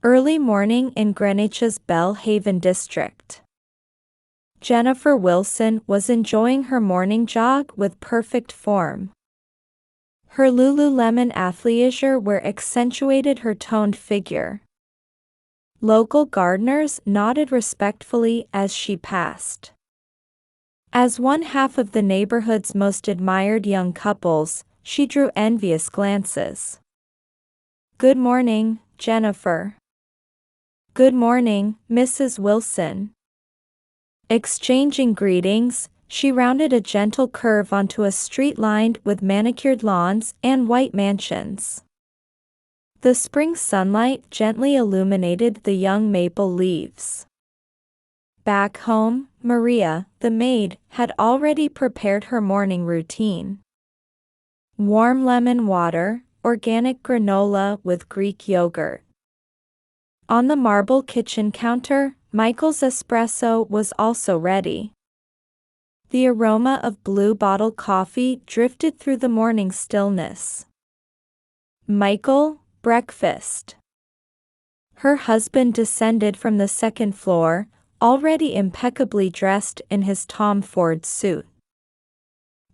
Early morning in Greenwich's Bellhaven district. Jennifer Wilson was enjoying her morning jog with perfect form. Her Lululemon athleisure wear accentuated her toned figure. Local gardeners nodded respectfully as she passed. As one half of the neighborhood's most admired young couples, she drew envious glances. "Good morning, Jennifer." "Good morning, Mrs. Wilson." Exchanging greetings, she rounded a gentle curve onto a street lined with manicured lawns and white mansions. The spring sunlight gently illuminated the young maple leaves. Back home, Maria, the maid, had already prepared her morning routine. Warm lemon water, organic granola with Greek yogurt. On the marble kitchen counter, Michael's espresso was also ready. The aroma of blue bottle coffee drifted through the morning stillness. "Michael, breakfast." Her husband descended from the second floor, already impeccably dressed in his Tom Ford suit.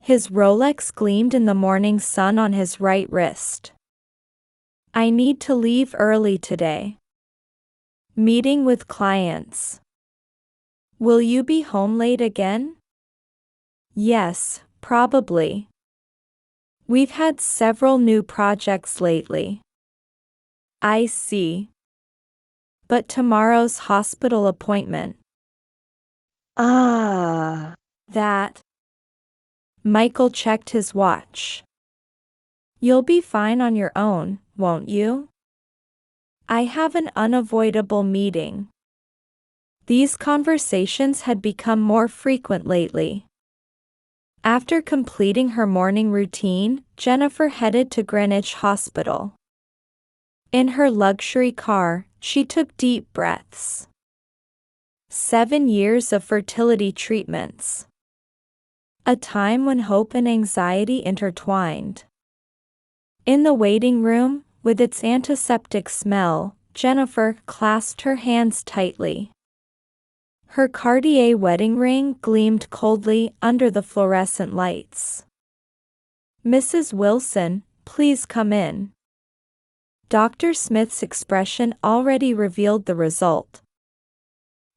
His Rolex gleamed in the morning sun on his right wrist. "I need to leave early today. Meeting with clients." "Will you be home late again?" "Yes, probably. We've had several new projects lately." "I see. But tomorrow's hospital appointment." That." Michael checked his watch. "You'll be fine on your own, won't you?" "I have an unavoidable meeting." These conversations had become more frequent lately. After completing her morning routine, Jennifer headed to Greenwich Hospital. In her luxury car, she took deep breaths. 7 years of fertility treatments. A time when hope and anxiety intertwined. In the waiting room, with its antiseptic smell, Jennifer clasped her hands tightly. Her Cartier wedding ring gleamed coldly under the fluorescent lights. "Mrs. Wilson, please come in." Dr. Smith's expression already revealed the result.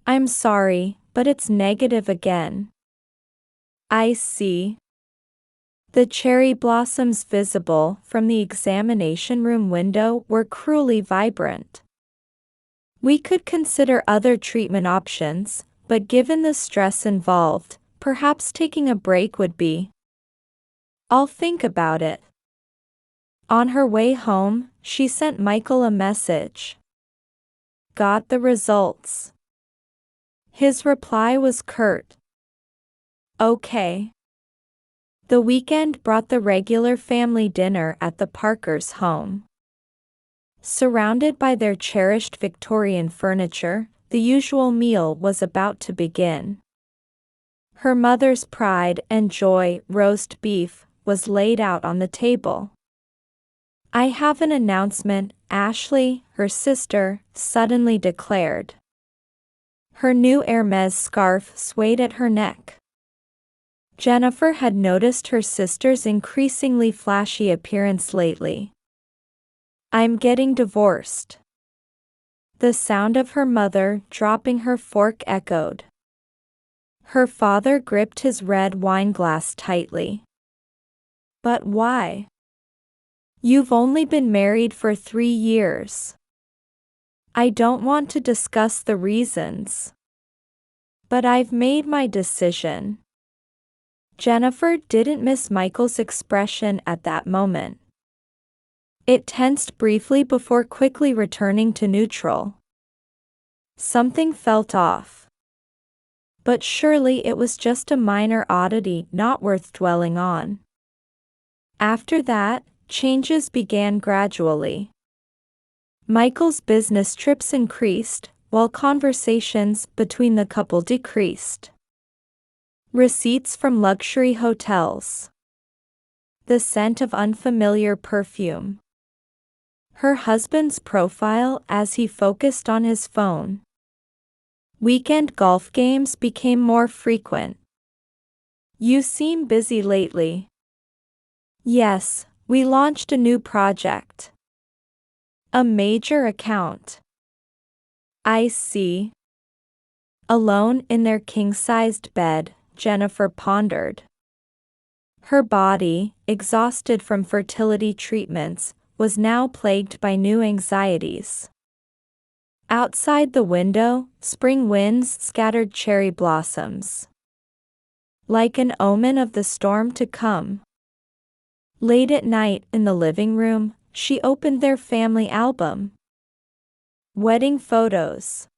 "I'm sorry, but it's negative again." "I see." The cherry blossoms visible from the examination room window were cruelly vibrant. "We could consider other treatment options, but given the stress involved, perhaps taking a break would be." "I'll think about it." On her way home, she sent Michael a message. "Got the results." His reply was curt. "Okay." The weekend brought the regular family dinner at the Parkers' home. Surrounded by their cherished Victorian furniture, the usual meal was about to begin. Her mother's pride and joy, roast beef, was laid out on the table. "I have an announcement," Ashley, her sister, suddenly declared. Her new Hermes scarf swayed at her neck. Jennifer had noticed her sister's increasingly flashy appearance lately. "I'm getting divorced." The sound of her mother dropping her fork echoed. Her father gripped his red wine glass tightly. "But why? You've only been married for 3 years." "I don't want to discuss the reasons. But I've made my decision." Jennifer didn't miss Michael's expression at that moment. It tensed briefly before quickly returning to neutral. Something felt off. But surely it was just a minor oddity not worth dwelling on. After that, changes began gradually. Michael's business trips increased, while conversations between the couple decreased. Receipts from luxury hotels. The scent of unfamiliar perfume. her husband's profile as he focused on his phone. Weekend golf games became more frequent. You seem busy lately. Yes, we launched a new project. A major account. I see. Alone in their king-sized bed, Jennifer pondered. Her body, exhausted from fertility treatments, was now plagued by new anxieties. Outside the window, spring winds scattered cherry blossoms. Like an omen of the storm to come. Late at night in the living room, she opened their family album. Wedding photos.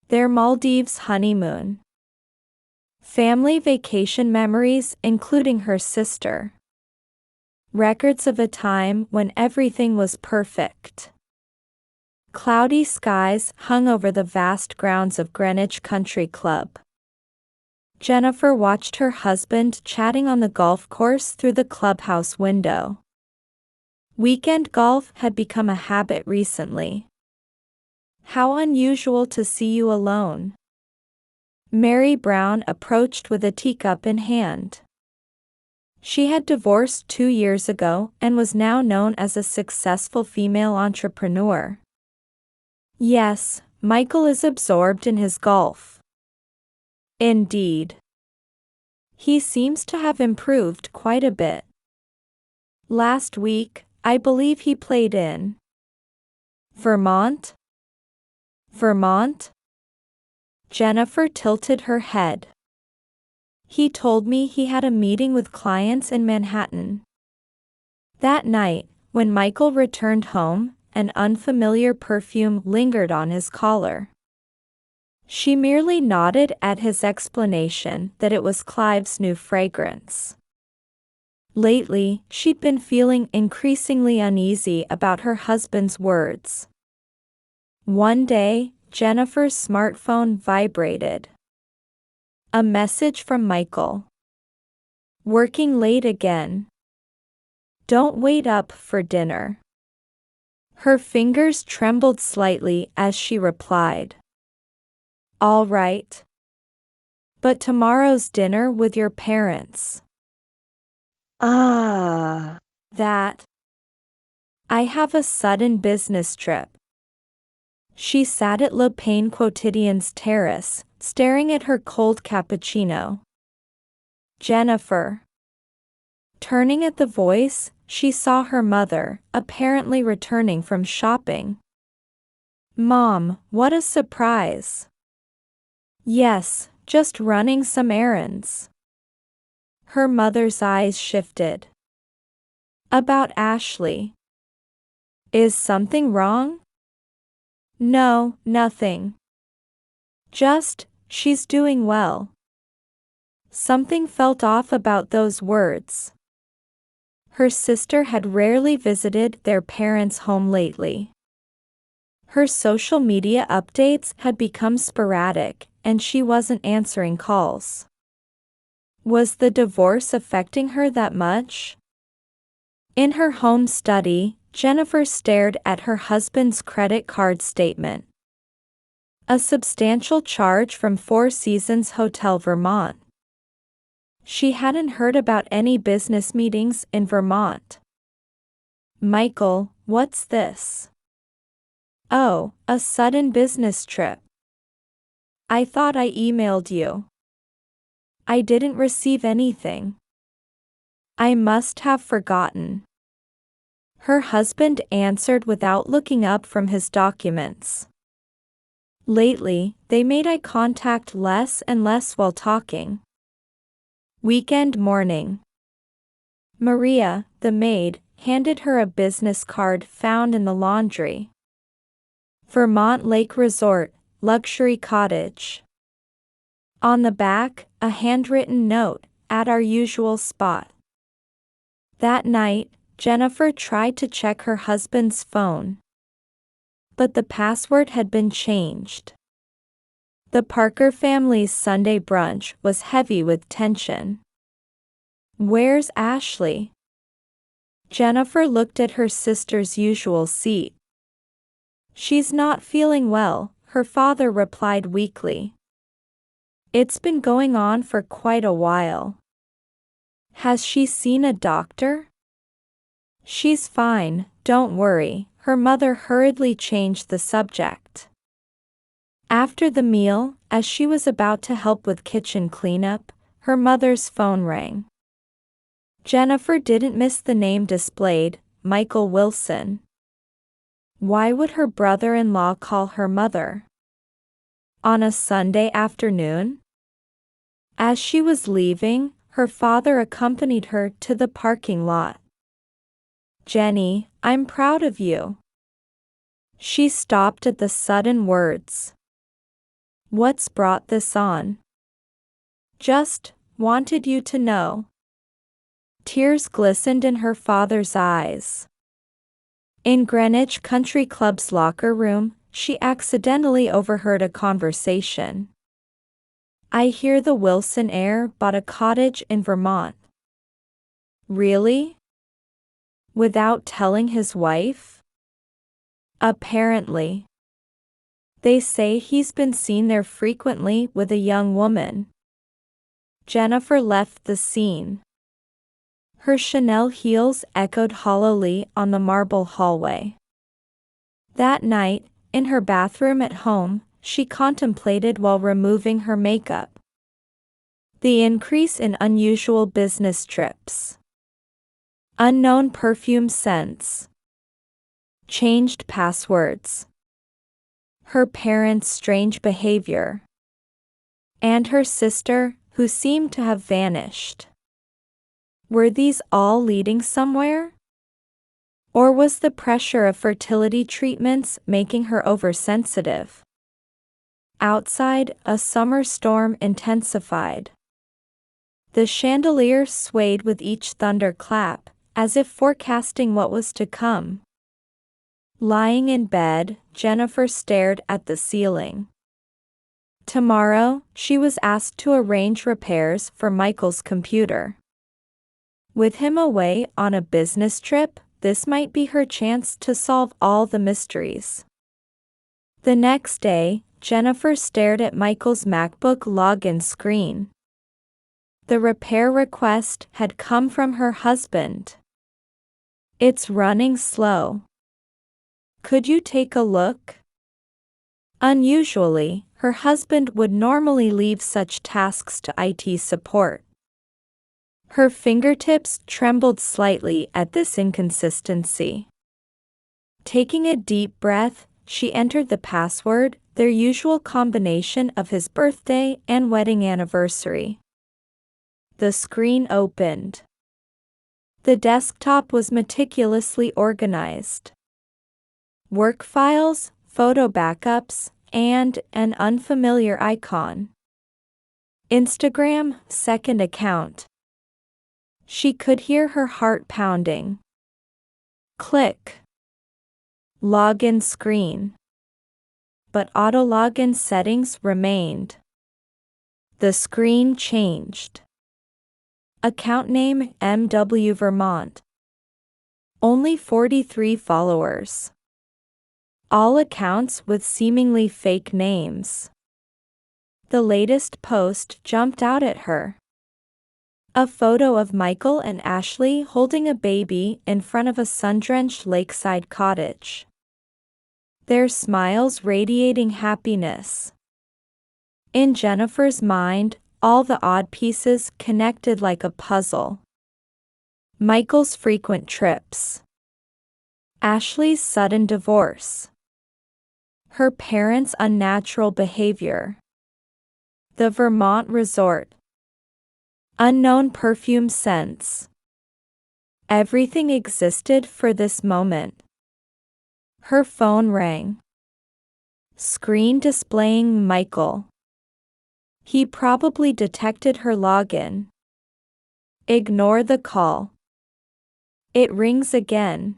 Their Maldives honeymoon. Family vacation memories including her sister. Records of a time when everything was perfect. Cloudy skies hung over the vast grounds of Greenwich Country Club. Jennifer watched her husband chatting on the golf course through the clubhouse window. Weekend golf had become a habit recently. How unusual to see you alone. Mary Brown approached with a teacup in hand. She had divorced 2 years ago and was now known as a successful female entrepreneur. Yes, Michael is absorbed in his golf. Indeed. He seems to have improved quite a bit. Last week, I believe he played in Vermont? Vermont? Jennifer tilted her head. He told me he had a meeting with clients in Manhattan. That night, when Michael returned home, an unfamiliar perfume lingered on his collar. She merely nodded at his explanation that it was Clive's new fragrance. Lately, she'd been feeling increasingly uneasy about her husband's words. One day, Jennifer's smartphone vibrated. A message from Michael. Working late again. Don't wait up for dinner. Her fingers trembled slightly as she replied. All right. But tomorrow's dinner with your parents. That. I have a sudden business trip. She sat at Le Pain Quotidien's terrace, staring at her cold cappuccino. Jennifer. Turning at the voice, she saw her mother, apparently returning from shopping. Mom, what a surprise. Yes, just running some errands. Her mother's eyes shifted. About Ashley. Is something wrong? No, nothing. Just, she's doing well. Something felt off about those words. Her sister had rarely visited their parents' home lately. Her social media updates had become sporadic, and she wasn't answering calls. Was the divorce affecting her that much? In her home study, Jennifer stared at her husband's credit card statement. A substantial charge from Four Seasons Hotel Vermont. She hadn't heard about any business meetings in Vermont. Michael, what's this? Oh, a sudden business trip. I thought I emailed you. I didn't receive anything. I must have forgotten. Her husband answered without looking up from his documents. Lately, they made eye contact less and less while talking. Weekend morning. Maria, the maid, handed her a business card found in the laundry. Vermont Lake Resort, luxury cottage. On the back, a handwritten note, at our usual spot. That night, Jennifer tried to check her husband's phone. But the password had been changed. The Parker family's Sunday brunch was heavy with tension. Where's Ashley? Jennifer looked at her sister's usual seat. "She's not feeling well," her father replied weakly. "It's been going on for quite a while." "Has she seen a doctor?" "She's fine, don't worry," her mother hurriedly changed the subject. After the meal, as she was about to help with kitchen cleanup, her mother's phone rang. Jennifer didn't miss the name displayed, Michael Wilson. Why would her brother-in-law call her mother on a Sunday afternoon? As she was leaving, her father accompanied her to the parking lot. "Jenny, I'm proud of you." She stopped at the sudden words. "What's brought this on?" "Just wanted you to know." Tears glistened in her father's eyes. In Greenwich Country Club's locker room, she accidentally overheard a conversation. "I hear the Wilson heir bought a cottage in Vermont." "Really? Without telling his wife?" "Apparently. They say he's been seen there frequently with a young woman." Jennifer left the scene. Her Chanel heels echoed hollowly on the marble hallway. That night, in her bathroom at home, she contemplated while removing her makeup the increase in unusual business trips, unknown perfume scents, changed passwords, her parents' strange behavior, and her sister, who seemed to have vanished. Were these all leading somewhere? Or was the pressure of fertility treatments making her oversensitive? Outside, a summer storm intensified. The chandelier swayed with each thunderclap, as if forecasting what was to come. Lying in bed, Jennifer stared at the ceiling. Tomorrow, she was asked to arrange repairs for Michael's computer. With him away on a business trip, this might be her chance to solve all the mysteries. The next day, Jennifer stared at Michael's MacBook login screen. The repair request had come from her husband. "It's running slow. Could you take a look?" Unusually, her husband would normally leave such tasks to IT support. Her fingertips trembled slightly at this inconsistency. Taking a deep breath, she entered the password, their usual combination of his birthday and wedding anniversary. The screen opened. The desktop was meticulously organized. Work files, photo backups, and an unfamiliar icon. Instagram, second account. She could hear her heart pounding. Click. Login screen. But auto login settings remained. The screen changed. Account name MW Vermont. Only 43 followers. All accounts with seemingly fake names. The latest post jumped out at her. A photo of Michael and Ashley holding a baby in front of a sun-drenched lakeside cottage. Their smiles radiating happiness. In Jennifer's mind, all the odd pieces connected like a puzzle. Michael's frequent trips. Ashley's sudden divorce. Her parents' unnatural behavior. The Vermont resort. Unknown perfume scents. Everything existed for this moment. Her phone rang. Screen displaying Michael. He probably detected her login. Ignore the call. It rings again.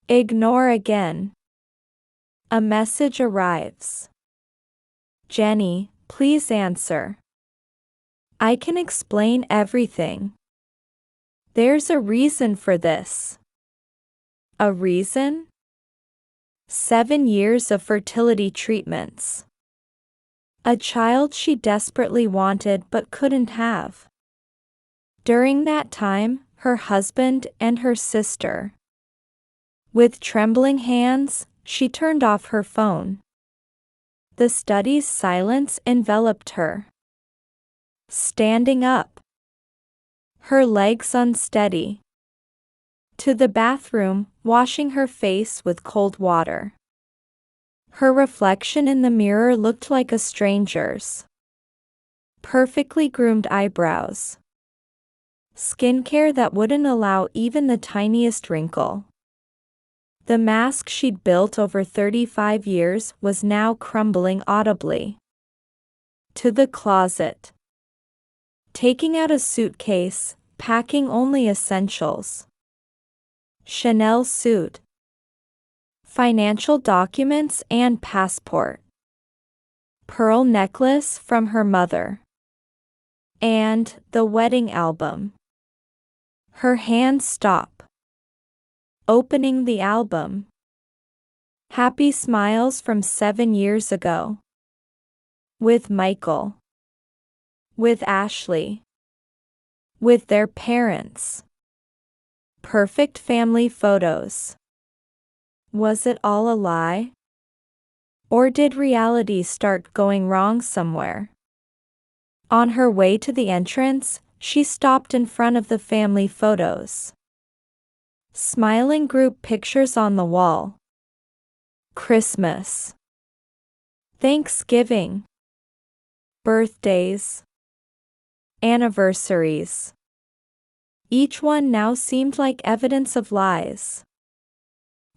Ignore again. A message arrives. "Jenny, please answer. I can explain everything." There's a reason for this. A reason? 7 years of fertility treatments. A child she desperately wanted but couldn't have. During that time, her husband and her sister. With trembling hands, she turned off her phone. The study's silence enveloped her. Standing up. Her legs unsteady. To the bathroom, washing her face with cold water. Her reflection in the mirror looked like a stranger's. Perfectly groomed eyebrows. Skincare that wouldn't allow even the tiniest wrinkle. The mask she'd built over 35 years was now crumbling audibly. To the closet. Taking out a suitcase, packing only essentials. Chanel suit. Financial documents and passport. Pearl necklace from her mother. And the wedding album. Her hands stop. Opening the album. Happy smiles from 7 years ago. With Michael. With Ashley. With their parents. Perfect family photos. Was it all a lie? Or did reality start going wrong somewhere? On her way to the entrance, she stopped in front of the family photos. Smiling group pictures on the wall. Christmas. Thanksgiving. Birthdays. Anniversaries. Each one now seemed like evidence of lies.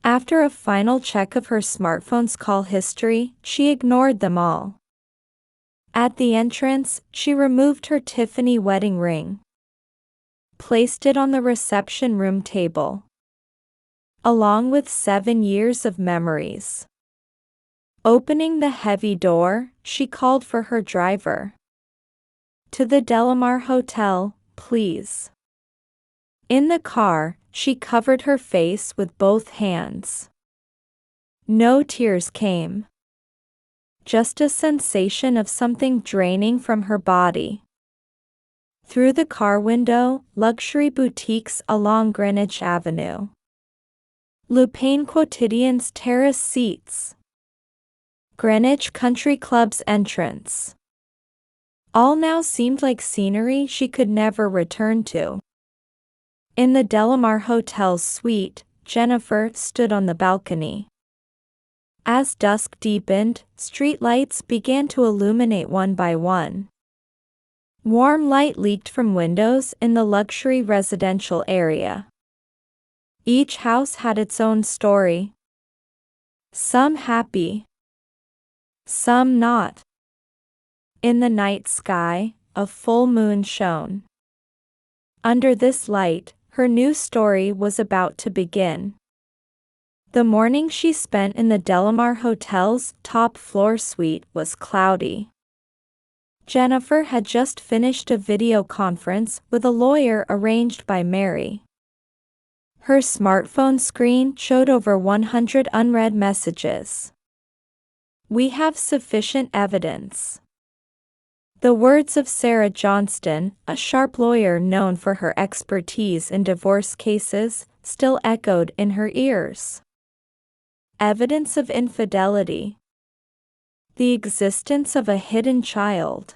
After a final check of her smartphone's call history, she ignored them all. At the entrance, she removed her Tiffany wedding ring. Placed it on the reception room table. Along with 7 years of memories. Opening the heavy door, she called for her driver. To the Delamar Hotel, please. In the car, she covered her face with both hands. No tears came. Just a sensation of something draining from her body. Through the car window, luxury boutiques along Greenwich Avenue. Lupin Quotidian's terrace seats. Greenwich Country Club's entrance. All now seemed like scenery she could never return to. In the Delamar Hotel's suite, Jennifer stood on the balcony. As dusk deepened, street lights began to illuminate one by one. Warm light leaked from windows in the luxury residential area. Each house had its own story. Some happy. Some not. In the night sky, a full moon shone. Under this light, her new story was about to begin. The morning she spent in the Delamar Hotel's top-floor suite was cloudy. Jennifer had just finished a video conference with a lawyer arranged by Mary. Her smartphone screen showed over 100 unread messages. We have sufficient evidence. The words of Sarah Johnston, a sharp lawyer known for her expertise in divorce cases, still echoed in her ears. Evidence of infidelity. The existence of a hidden child.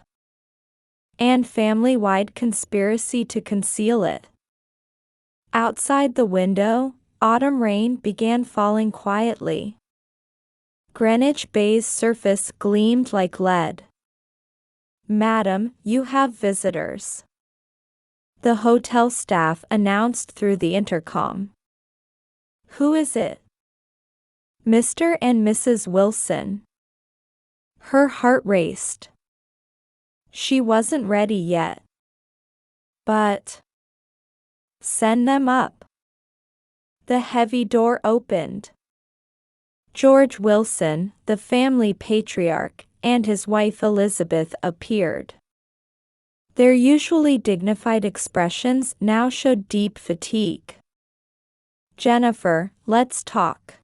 And family-wide conspiracy to conceal it. Outside the window, autumn rain began falling quietly. Greenwich Bay's surface gleamed like lead. Madam, you have visitors. The hotel staff announced through the intercom. Who is it? Mr. and Mrs. Wilson. Her heart raced. She wasn't ready yet. But send them up. The heavy door opened. George Wilson, the family patriarch, and his wife Elizabeth appeared. Their usually dignified expressions now showed deep fatigue. Jennifer, let's talk.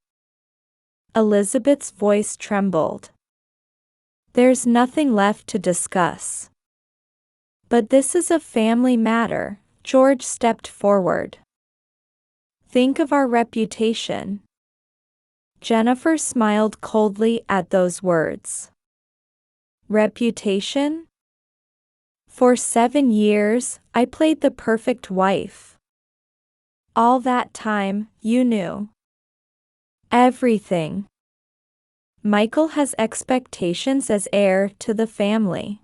Elizabeth's voice trembled. There's nothing left to discuss. But this is a family matter. George stepped forward. Think of our reputation. Jennifer smiled coldly at those words. Reputation? For 7 years, I played the perfect wife. All that time, you knew everything. Michael has expectations as heir to the family,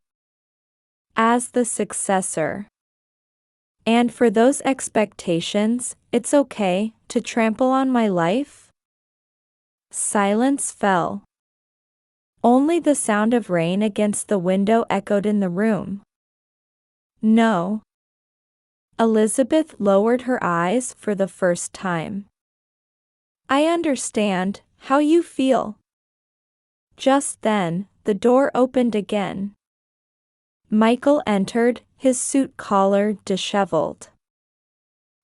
as the successor. And for those expectations, it's okay to trample on my life? Silence fell. Only the sound of rain against the window echoed in the room. No. Elizabeth lowered her eyes for the first time. I understand how you feel. Just then, the door opened again. Michael entered, his suit collar disheveled.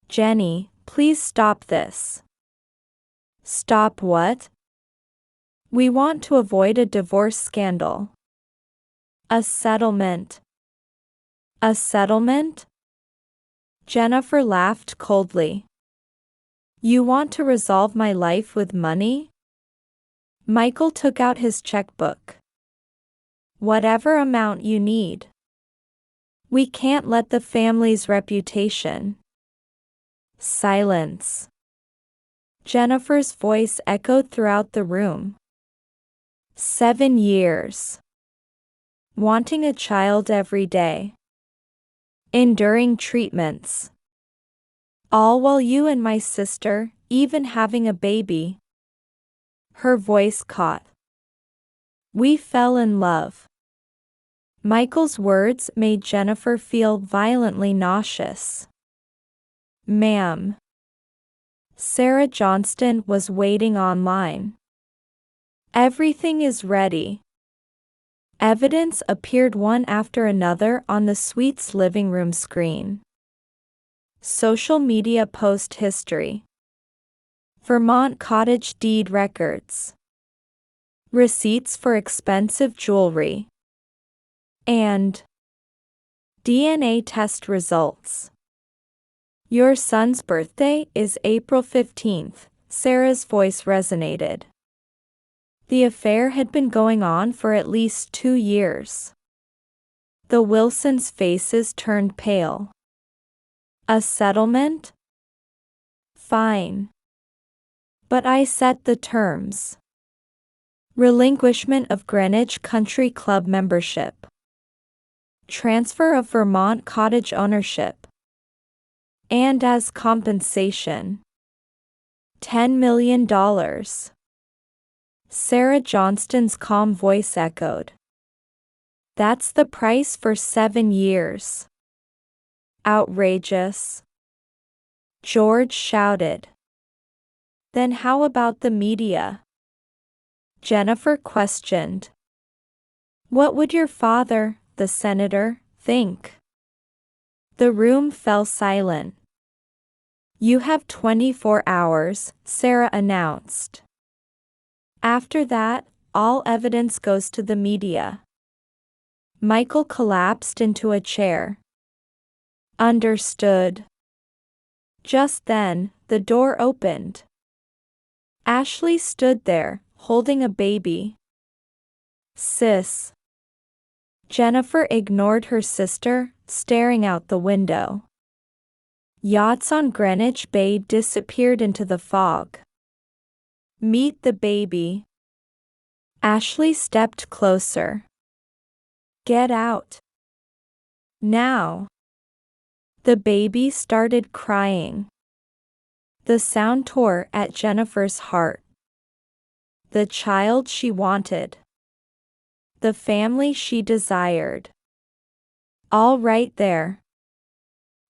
Jenny, please stop this. Stop what? We want to avoid a divorce scandal. A settlement. A settlement? Jennifer laughed coldly. You want to resolve my life with money? Michael took out his checkbook. Whatever amount you need. We can't let the family's reputation. Silence. Jennifer's voice echoed throughout the room. 7 years. Wanting a child every day. Enduring treatments. All while you and my sister, even having a baby. Her voice caught. We fell in love. Michael's words made Jennifer feel violently nauseous. Ma'am. Sarah Johnston was waiting online. Everything is ready. Evidence appeared one after another on the suite's living room screen. Social media post history. Vermont cottage deed records. Receipts for expensive jewelry. And DNA test results. Your son's birthday is April 15th, Sarah's voice resonated. The affair had been going on for at least 2 years. The Wilsons' faces turned pale. A settlement? Fine. But I set the terms. Relinquishment of Greenwich Country Club membership. Transfer of Vermont cottage ownership. And as compensation, $10 million. Sarah Johnston's calm voice echoed. That's the price for 7 years. Outrageous. George shouted. Then how about the media? Jennifer questioned. What would your father, the senator, think? The room fell silent. You have 24 hours, Sarah announced. After that, all evidence goes to the media. Michael collapsed into a chair. Understood. Just then, the door opened. Ashley stood there, holding a baby. Sis. Jennifer ignored her sister, staring out the window. Yachts on Greenwich Bay disappeared into the fog. Meet the baby. Ashley stepped closer. Get out. Now. The baby started crying. The sound tore at Jennifer's heart. The child she wanted. The family she desired. All right there.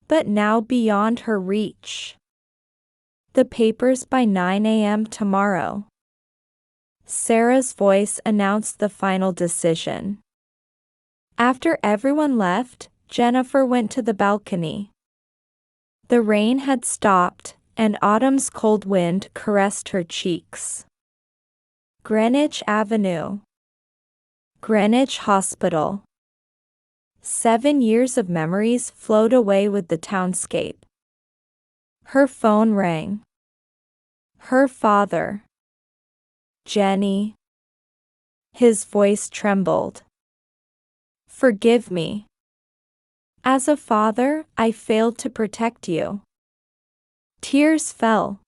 But now beyond her reach. The papers by 9 a.m. tomorrow. Sarah's voice announced the final decision. After everyone left, Jennifer went to the balcony. The rain had stopped, and autumn's cold wind caressed her cheeks. Greenwich Avenue. Greenwich Hospital. 7 years of memories flowed away with the townscape. Her phone rang. Her father. Jenny. His voice trembled. Forgive me. As a father, I failed to protect you. Tears fell.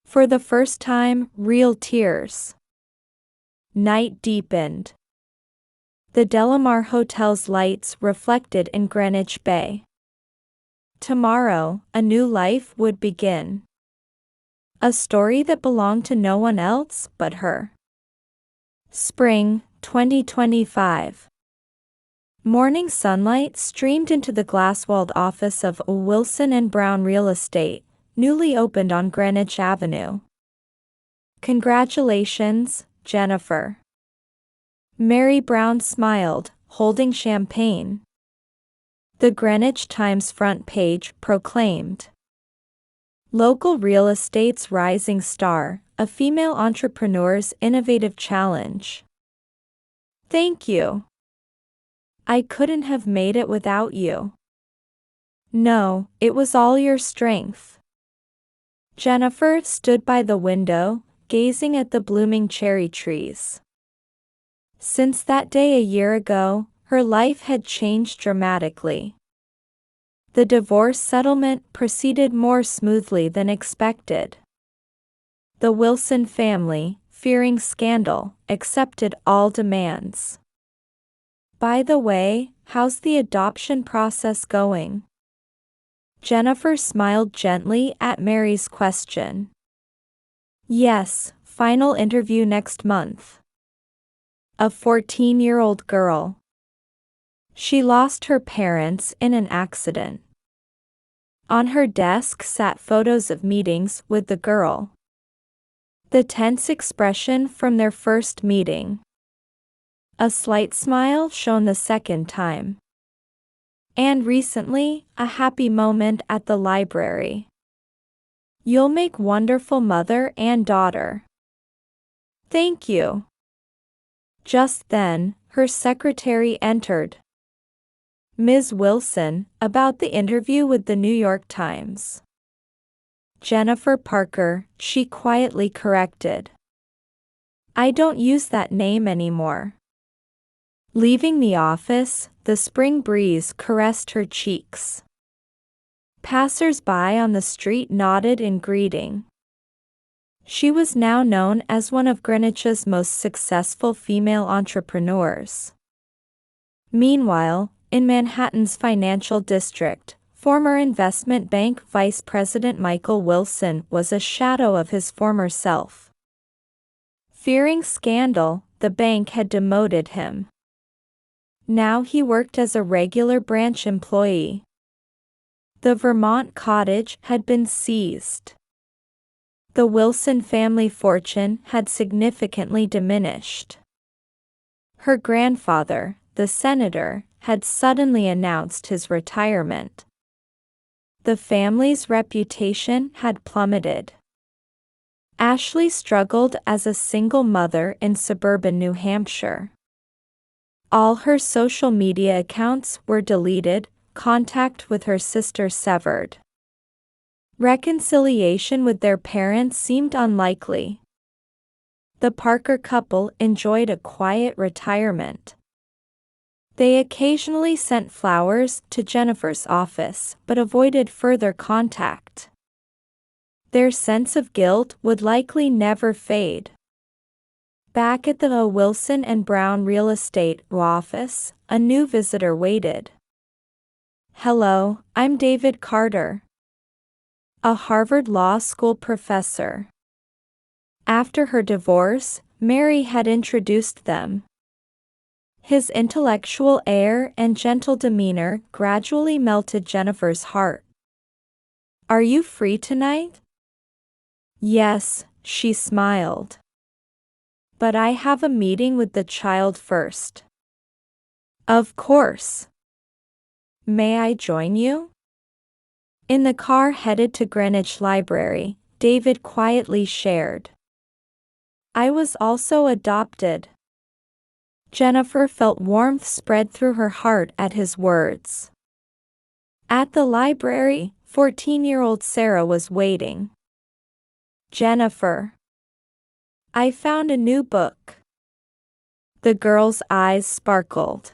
For the first time, real tears. Night deepened. The Delamar Hotel's lights reflected in Greenwich Bay. Tomorrow, a new life would begin. A story that belonged to no one else but her. Spring, 2025. Morning sunlight streamed into the glass-walled office of Wilson & Brown Real Estate, newly opened on Greenwich Avenue. Congratulations, Jennifer. Mary Brown smiled, holding champagne. The Greenwich Times front page proclaimed, "Local real estate's rising star, a female entrepreneur's innovative challenge." Thank you. I couldn't have made it without you. No, it was all your strength. Jennifer stood by the window, gazing at the blooming cherry trees. Since that day a year ago, her life had changed dramatically. The divorce settlement proceeded more smoothly than expected. The Wilson family, fearing scandal, accepted all demands. By the way, how's the adoption process going? Jennifer smiled gently at Mary's question. Yes, final interview next month. A 14-year-old girl. She lost her parents in an accident. On her desk sat photos of meetings with the girl. The tense expression from their first meeting. A slight smile shone the second time. And recently, a happy moment at the library. You'll make wonderful mother and daughter. Thank you. Just then, her secretary entered. Ms. Wilson, about the interview with the New York Times. Jennifer Parker, she quietly corrected. I don't use that name anymore. Leaving the office, the spring breeze caressed her cheeks. Passers-by on the street nodded in greeting. She was now known as one of Greenwich's most successful female entrepreneurs. Meanwhile, in Manhattan's financial district, former investment bank Vice President Michael Wilson was a shadow of his former self. Fearing scandal, the bank had demoted him. Now he worked as a regular branch employee. The Vermont cottage had been seized. The Wilson family fortune had significantly diminished. Her grandfather, the senator, had suddenly announced his retirement. The family's reputation had plummeted. Ashley struggled as a single mother in suburban New Hampshire. All her social media accounts were deleted, contact with her sister severed. Reconciliation with their parents seemed unlikely. The Parker couple enjoyed a quiet retirement. They occasionally sent flowers to Jennifer's office but avoided further contact. Their sense of guilt would likely never fade. Back at the Wilson & Brown Real Estate office, a new visitor waited. Hello, I'm David Carter, a Harvard Law School professor. After her divorce, Mary had introduced them. His intellectual air and gentle demeanor gradually melted Jennifer's heart. Are you free tonight? Yes, she smiled. But I have a meeting with the child first. Of course. May I join you? In the car headed to Greenwich Library, David quietly shared. I was also adopted. Jennifer felt warmth spread through her heart at his words. At the library, 14-year-old Sarah was waiting. Jennifer. I found a new book. The girl's eyes sparkled.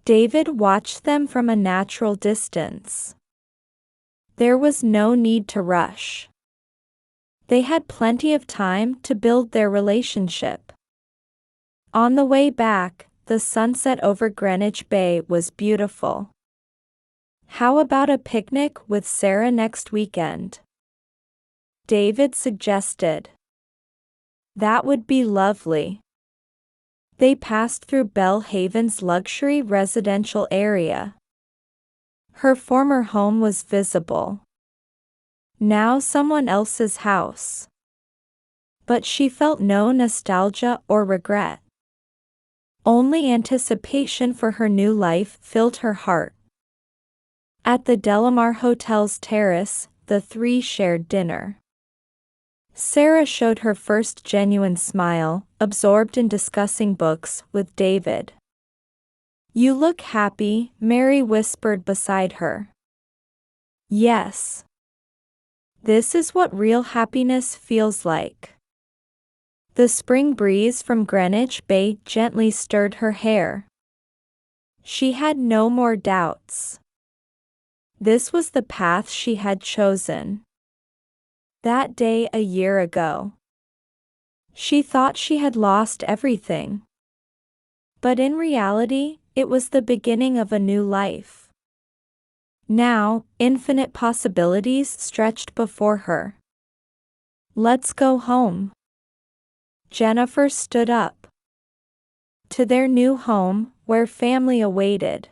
David watched them from a natural distance. There was no need to rush. They had plenty of time to build their relationship. On the way back, the sunset over Greenwich Bay was beautiful. How about a picnic with Sarah next weekend? David suggested. That would be lovely. They passed through Bellhaven's luxury residential area. Her former home was visible. Now someone else's house. But she felt no nostalgia or regret. Only anticipation for her new life filled her heart. At the Delamar Hotel's terrace, the three shared dinner. Sarah showed her first genuine smile, absorbed in discussing books with David. You look happy, Mary whispered beside her. Yes. This is what real happiness feels like. The spring breeze from Greenwich Bay gently stirred her hair. She had no more doubts. This was the path she had chosen. That day a year ago. She thought she had lost everything. But in reality, it was the beginning of a new life. Now, infinite possibilities stretched before her. Let's go home. Jennifer stood up. To their new home, where family awaited.